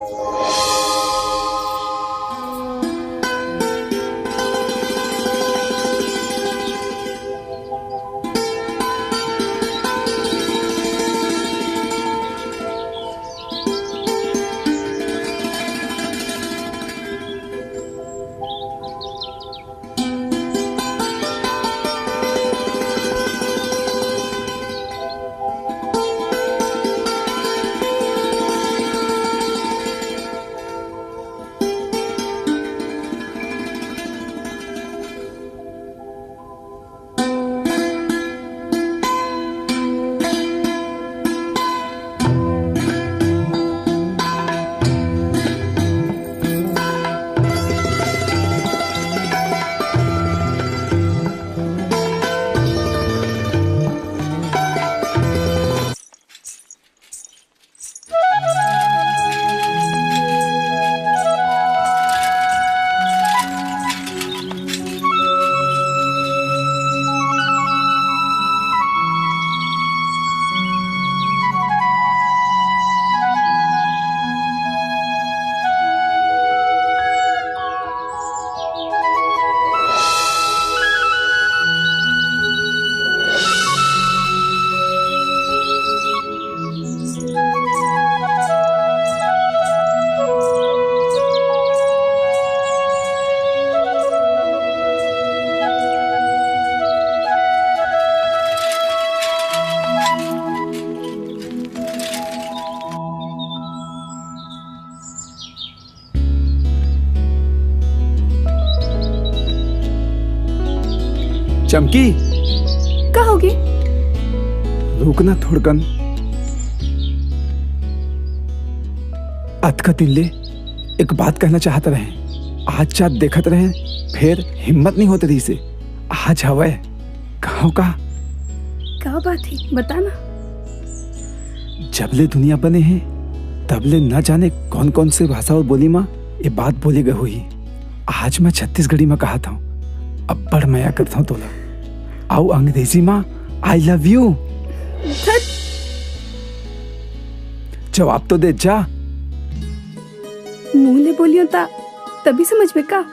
चमकी, का होगी? रुकना थोड़कन। अतका तिल्ले एक बात कहना चाहत रहे। आज चाँद देखत रहे, फिर हिम्मत नहीं होती रही से। आज हवे कहो का बात है बताना। जबले दुनिया बने हैं तबले न जाने कौन कौन से भाषा और बोली माँ ये बात बोली गई हुई। आज मैं छत्तीसगढ़ी में कहा था, अब बड़ मया करता हूँ तोला। आओ अंग्रेजी माँ आई लव यू। जवाब तो दे जा। मुंह ले बोलियो ता तभी समझ में का।